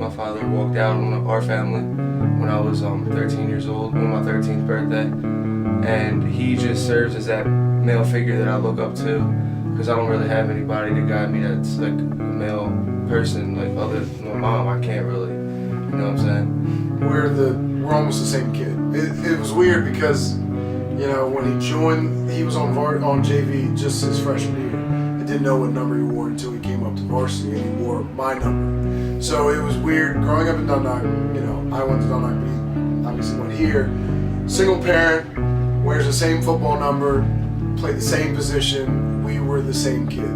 My father walked out on our family when I was 13 years old, on my 13th birthday. And he just serves as that male figure that I look up to, because I don't really have anybody to guide me that's like a male person, like other than my mom. I can't really, you know what I'm saying? We're almost the same kid. It was weird because, you know, when he joined, he was on JV just his freshman year. I didn't know what number he wore until he came up to varsity, and he wore my number. So it was weird growing up in Dundalk. You know, I went to Dundalk, but he obviously went here. Single parent, wears the same football number, played the same position. We were the same kid.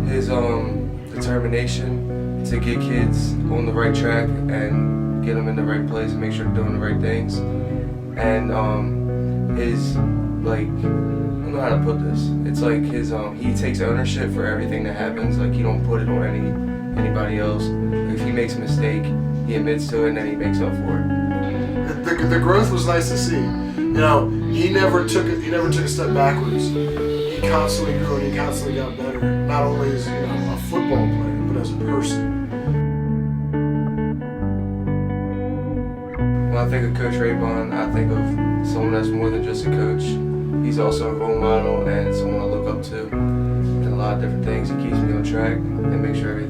His determination to get kids on the right track and get them in the right place and make sure they're doing the right things, and his, like, I don't know how to put this. It's like his he takes ownership for everything that happens. Like, he don't put it on anybody else. If he makes a mistake, he admits to it and then he makes up for it. The growth was nice to see. You know, he never took a step backwards. He constantly grew and he constantly got better. Not only as, you know, a football player, but as a person. When I think of Coach Raybon, I think of someone that's more than just a coach. He's also a role model and someone I look up to in a lot of different things. He keeps me on track and makes sure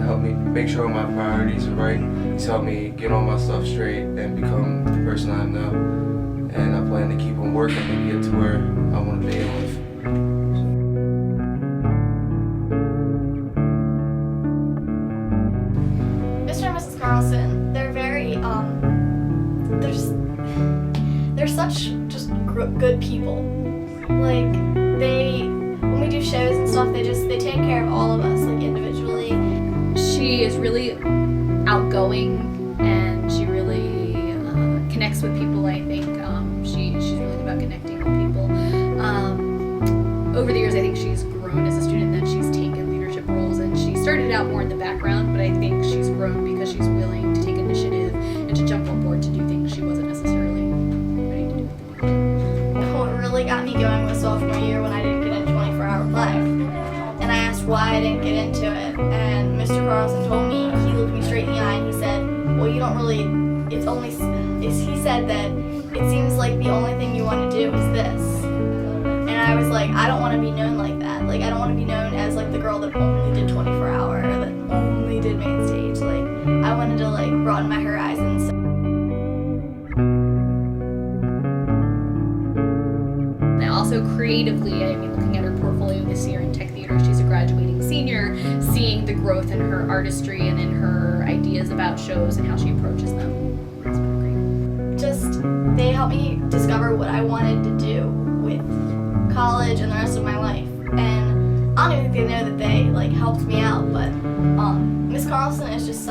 help me make sure my priorities are right. He's helped me get all my stuff straight and become the person I am now. And I plan to keep on working to get to where I want to be in life. Mr. and Mrs. Carlson, they're very, they're such just good people. Like, when we do shows and stuff, they take care of all of us, like, individually. She is really outgoing and she really connects with people, I think. She's really good about connecting with people. Over the years, I think she's grown as a student, that she's taken leadership roles, and she started out more in the background, but I think she's grown because she's willing to take initiative and to jump on board to do things she wasn't necessarily ready to do at the beginning. What really got me going was sophomore year when I didn't get into 24-hour play. And I asked why I didn't get into it, and Mr. Carlson told me, he looked me straight in the eye and he said, well, you don't really, he said that it seems like the only thing you want to do is this. And I was like, I don't want to be known like that. Like, I don't want to be known as like the girl that only did 24-hour or that only did main stage. Like, I wanted to like broaden my horizons. Now also creatively, I mean, looking at her portfolio this year in tech theater, she's a graduating senior, seeing the growth in her artistry and in her ideas about shows and how she approaches them. It's been great. Just, they helped me discover what I wanted to do with college and the rest of my life. And I don't even think they know that they like helped me out, but Miss Carlson is just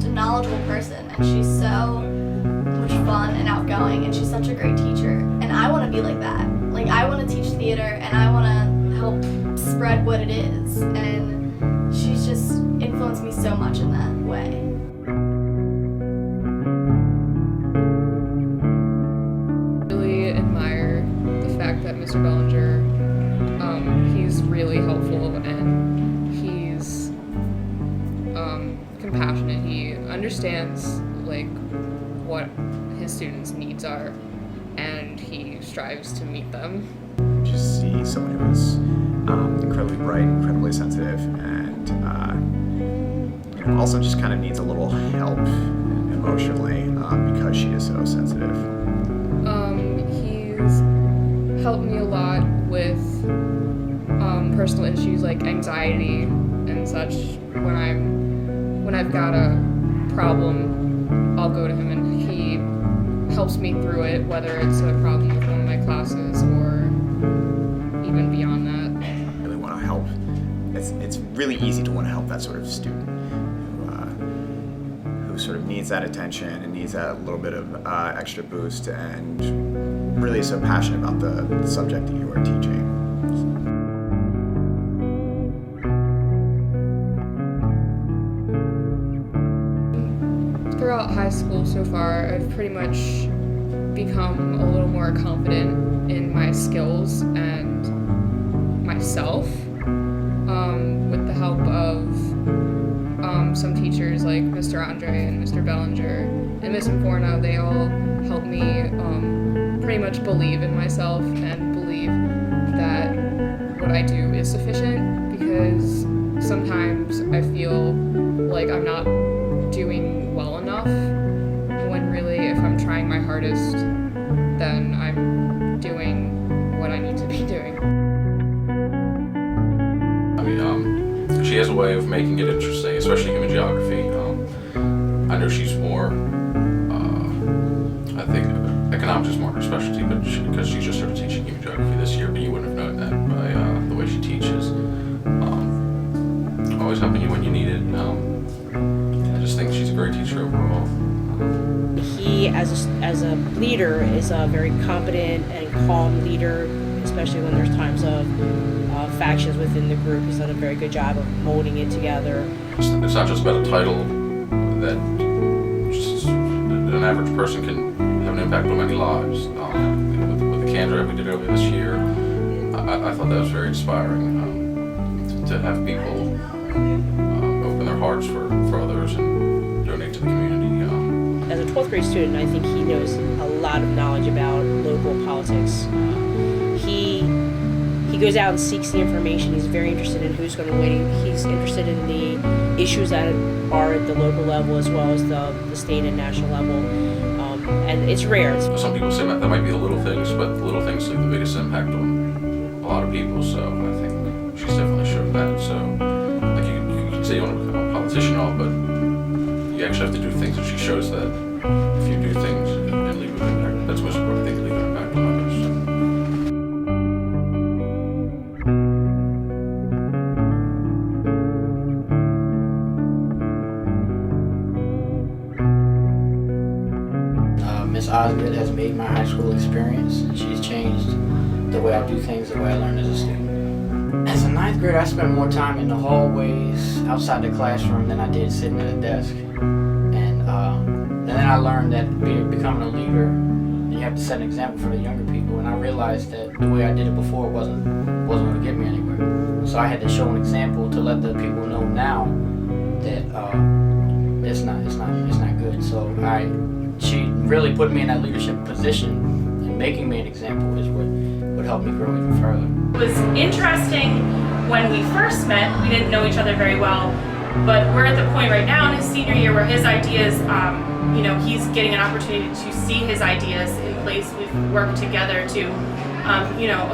a knowledgeable person, and she's so much fun and outgoing, and she's such a great teacher. And I want to be like that. Like, I want to teach theater, and I want to help spread what it is. And she's just influenced me so much in that way. Really admire the fact that Mr. Bellinger, he's really helpful and he's compassionate. He understands like what his students' needs are, and he strives to meet them. Just see someone who is incredibly bright, incredibly sensitive, and you know, also just kind of needs a little help emotionally because she is so sensitive. He's helped me a lot with personal issues like anxiety and such. When I've got a problem, I'll go to him and he helps me through it, whether it's a problem with one of my classes or even beyond that. I really want to help. It's really easy to want to help that sort of student who sort of needs that attention and needs that little bit of extra boost, and really is so passionate about the subject that you are teaching. Throughout high school so far, I've pretty much become a little more confident in my skills and myself with the help of some teachers like Mr. Andre and Mr. Bellinger and Miss Inforna, they all helped me pretty much believe in myself and believe that what I do is sufficient, because sometimes I feel like I'm not doing well enough, when really if I'm trying my hardest, then I'm doing what I need to be doing. I mean, she has a way of making it interesting, especially human geography. I know she's more, I think economics is more her specialty, but because she just started teaching human geography this year, but you wouldn't have known that by the way she teaches. Always helping you when you need it. I just think she's a great teacher overall. He, as a leader, is a very competent and calm leader, especially when there's times of factions within the group. He's done a very good job of molding it together. It's not just about a title that just an average person can have an impact on many lives. With the candor that we did earlier this year, I thought that was very inspiring, to have people open their hearts for others and donate to the community. As a 12th grade student, I think he knows a lot of knowledge about local politics. He goes out and seeks the information. He's very interested in who's going to win. He's interested in the issues that are at the local level as well as the state and national level. And it's rare. Some people say that might be the little things, but the little things leave the biggest impact on a lot of people. So I think she's definitely shown that. So like you can say you want to become a politician and all, but you actually have to do things, and she shows that if you do things and leave an impact, that's the most important thing, to leave an impact on others. Miss Osgood has made my high school experience. She's changed the way I do things, the way I learn as a student. As a ninth grader, I spent more time in the hallways outside the classroom than I did sitting at a desk. And then I learned that becoming a leader, you have to set an example for the younger people. And I realized that the way I did it before wasn't going to get me anywhere. So I had to show an example to let the people know now that it's not good. So she really put me in that leadership position, and making me an example is what helped me grow even further. It was interesting when we first met. We didn't know each other very well, but we're at the point right now in his senior year where his ideas, he's getting an opportunity to see his ideas in place. We've worked together to,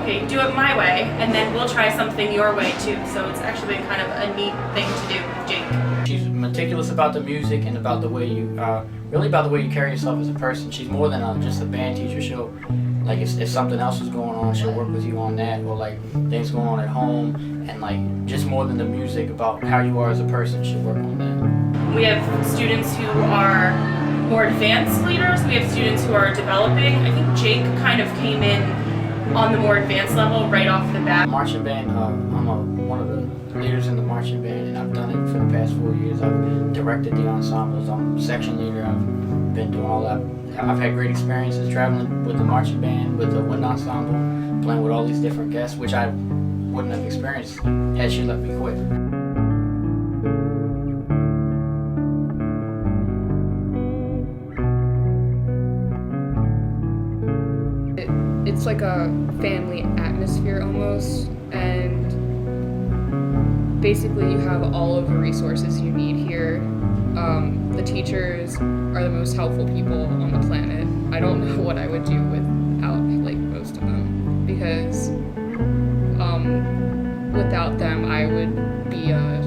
okay, do it my way, and then we'll try something your way too. So it's actually been kind of a neat thing to do with Jake. She's meticulous about the music and about the way you, really about the way you carry yourself as a person. She's more than just a band teacher. She'll, like, if something else is going on, she'll work with you on that, or like things going on at home, and like just more than the music, about how you are as a person, she'll work on that. We have students who are more advanced leaders. We have students who are developing. I think Jake kind of came in on the more advanced level right off the bat. Marching band, I'm one of the leaders in the marching band, and I've done it for the past 4 years. I've directed the ensembles. I'm section leader. I've been doing all that. I've had great experiences traveling with the marching band, with the wind ensemble, playing with all these different guests, which I wouldn't have experienced had she let me quit. It's like a family atmosphere almost, and basically you have all of the resources you need here. The teachers are the most helpful people on the planet. I don't know what I would do without most of them, because without them I would be a